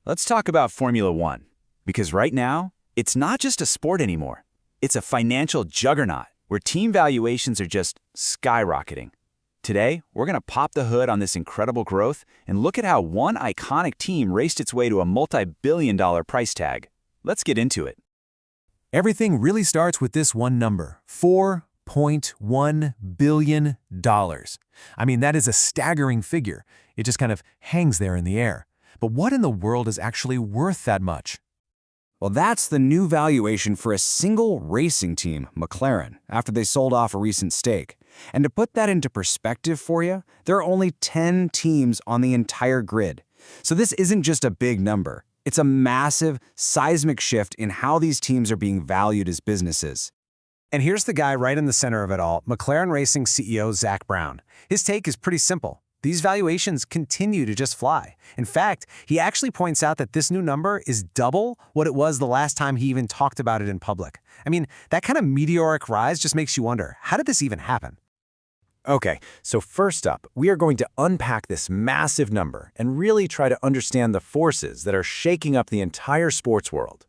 Let's talk about Formula One, because right now, it's not just a sport anymore. It's a financial juggernaut where team valuations are just skyrocketing. Today, we're going to pop the hood on this incredible growth and look at how one iconic team raced its way to a multi-billion-dollar price tag. Let's get into it. Everything really starts with this one number, $4.1 billion. I mean, that is a staggering figure. It just kind of hangs there in the air. But what in the world is actually worth that much? Well, that's the new valuation for a single racing team, McLaren, after they sold off a recent stake. And to put that into perspective for you, there are only 10 teams on the entire grid. So this isn't just a big number. It's a massive, seismic shift in how these teams are being valued as businesses. And here's the guy right in the center of it all, McLaren Racing CEO Zak Brown. His take is pretty simple. These valuations continue to just fly. In fact, he actually points out that this new number is double what it was the last time he even talked about it in public. I mean, that kind of meteoric rise just makes you wonder, how did this even happen? Okay, so first up, we are going to unpack this massive number and really try to understand the forces that are shaking up the entire sports world.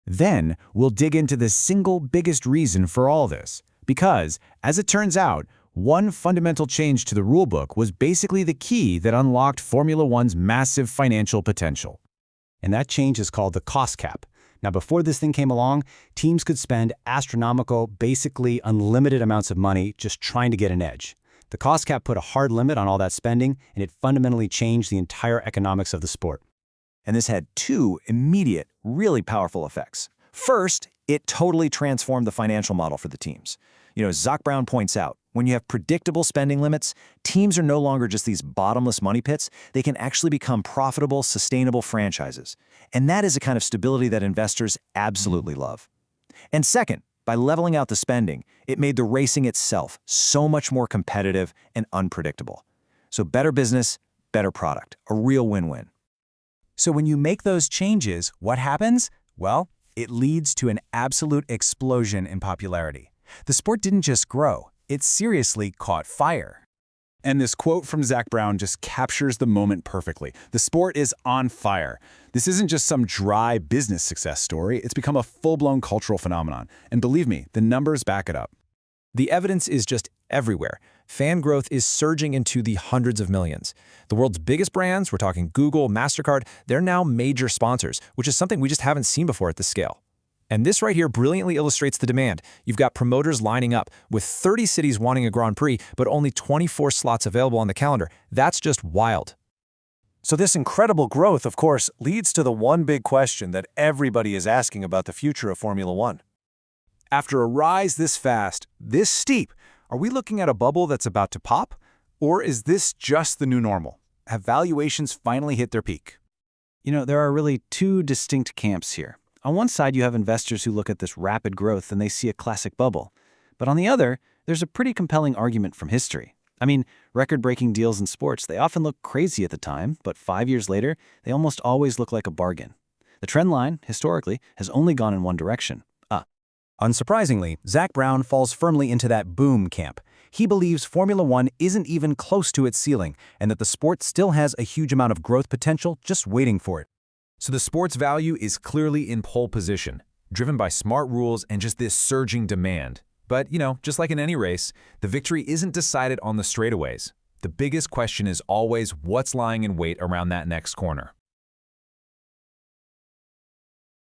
Then, we'll dig into the single biggest reason for all this. Because, as it turns out, one fundamental change to the rulebook was basically the key that unlocked Formula One's massive financial potential. And that change is called the cost cap. Now, before this thing came along, teams could spend astronomical, basically unlimited amounts of money just trying to get an edge. The cost cap put a hard limit on all that spending, and it fundamentally changed the entire economics of the sport. And this had two immediate, really powerful effects. First, it totally transformed the financial model for the teams. As Zak Brown points out, when you have predictable spending limits, teams are no longer just these bottomless money pits. They can actually become profitable, sustainable franchises. And that is a kind of stability that investors absolutely love. And second, by leveling out the spending, it made the racing itself so much more competitive and unpredictable. So better business, better product, a real win-win. So when you make those changes, what happens? Well, it leads to an absolute explosion in popularity. The sport didn't just grow, it seriously caught fire. And this quote from Zak Brown just captures the moment perfectly. The sport is on fire. This isn't just some dry business success story. It's become a full-blown cultural phenomenon. And believe me, the numbers back it up. The evidence is just everywhere. Fan growth is surging into the hundreds of millions. The world's biggest brands, we're talking Google, MasterCard, they're now major sponsors, which is something we just haven't seen before at this scale. And this right here brilliantly illustrates the demand. You've got promoters lining up, with 30 cities wanting a Grand Prix, but only 24 slots available on the calendar. That's just wild. So this incredible growth, of course, leads to the one big question that everybody is asking about the future of Formula One. After a rise this fast, this steep, are we looking at a bubble that's about to pop? Or is this just the new normal? Have valuations finally hit their peak? There are really two distinct camps here. On one side, you have investors who look at this rapid growth and they see a classic bubble. But on the other, there's a pretty compelling argument from history. I mean, record-breaking deals in sports, they often look crazy at the time, but 5 years later, they almost always look like a bargain. The trend line, historically, has only gone in one direction, up. Unsurprisingly, Zak Brown falls firmly into that boom camp. He believes Formula One isn't even close to its ceiling, and that the sport still has a huge amount of growth potential just waiting for it. So the sport's value is clearly in pole position, driven by smart rules and just this surging demand. But, just like in any race, the victory isn't decided on the straightaways. The biggest question is always what's lying in wait around that next corner.